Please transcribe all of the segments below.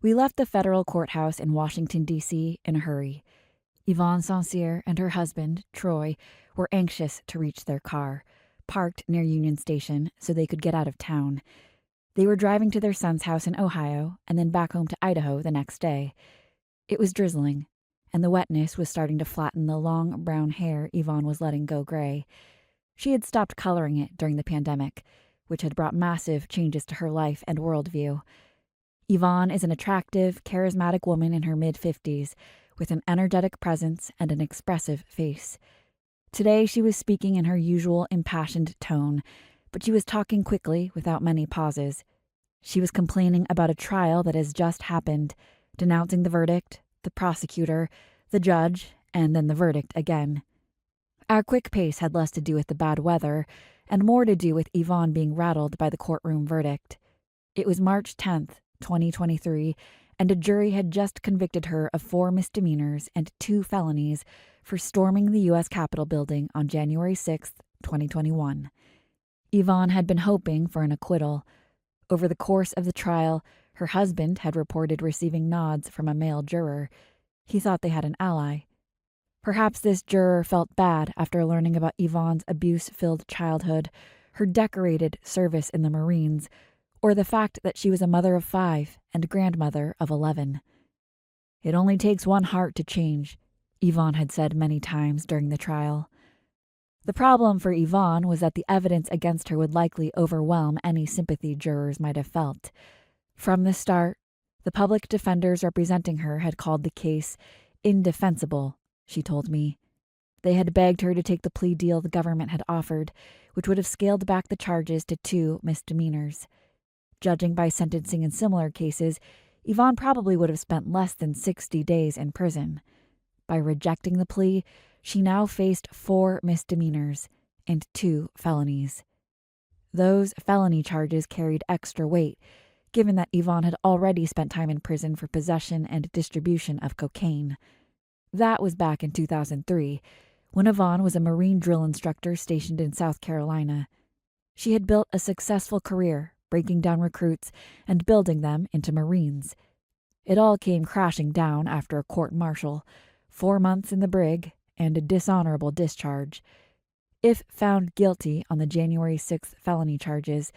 We left the federal courthouse in Washington, D.C. in a hurry. Yvonne Saint-Cyr and her husband, Troy, were anxious to reach their car, parked near Union Station so they could get out of town. They were driving to their son's house in Ohio and then back home to Idaho the next day. It was drizzling, and the wetness was starting to flatten the long brown hair Yvonne was letting go gray. She had stopped coloring it during the pandemic, which had brought massive changes to her life and worldview. Yvonne is an attractive, charismatic woman in her mid-50s, with an energetic presence and an expressive face. Today she was speaking in her usual impassioned tone, but she was talking quickly without many pauses. She was complaining about a trial that has just happened, denouncing the verdict, the prosecutor, the judge, and then the verdict again. Our quick pace had less to do with the bad weather and more to do with Yvonne being rattled by the courtroom verdict. It was March 10th, 2023, and a jury had just convicted her of 4 misdemeanors and 2 felonies for storming the U.S. Capitol building on January 6th, 2021. Yvonne had been hoping for an acquittal. Over the course of the trial, her husband had reported receiving nods from a male juror. He thought they had an ally. Perhaps this juror felt bad after learning about Yvonne's abuse-filled childhood, her decorated service in the Marines, or the fact that she was a mother of 5 and grandmother of 11. "It only takes one heart to change," Yvonne had said many times during the trial. The problem for Yvonne was that the evidence against her would likely overwhelm any sympathy jurors might have felt. From the start, the public defenders representing her had called the case indefensible, she told me. They had begged her to take the plea deal the government had offered, which would have scaled back the charges to 2 misdemeanors. Judging by sentencing in similar cases, Yvonne probably would have spent less than 60 days in prison. By rejecting the plea, she now faced 4 misdemeanors and 2 felonies. Those felony charges carried extra weight, given that Yvonne had already spent time in prison for possession and distribution of cocaine. That was back in 2003, when Yvonne was a Marine drill instructor stationed in South Carolina. She had built a successful career, breaking down recruits and building them into Marines. It all came crashing down after a court-martial, 4 months in the brig, and a dishonorable discharge. If found guilty on the January 6th felony charges,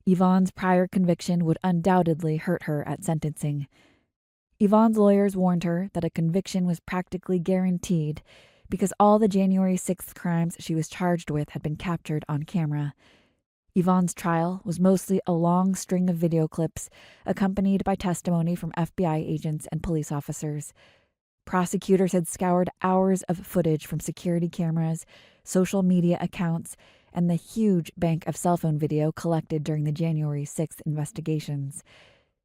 Yvonne's prior conviction would undoubtedly hurt her at sentencing. Yvonne's lawyers warned her that a conviction was practically guaranteed because all the January 6th crimes she was charged with had been captured on camera. Yvonne's trial was mostly a long string of video clips accompanied by testimony from FBI agents and police officers. Prosecutors had scoured hours of footage from security cameras, social media accounts, and the huge bank of cell phone video collected during the January 6th investigations.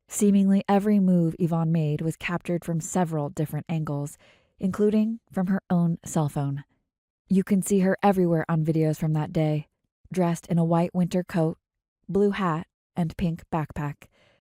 Seemingly every move Yvonne made was captured from several different angles, including from her own cell phone. You can see her everywhere on videos from that day, dressed in a white winter coat, blue hat, and pink backpack.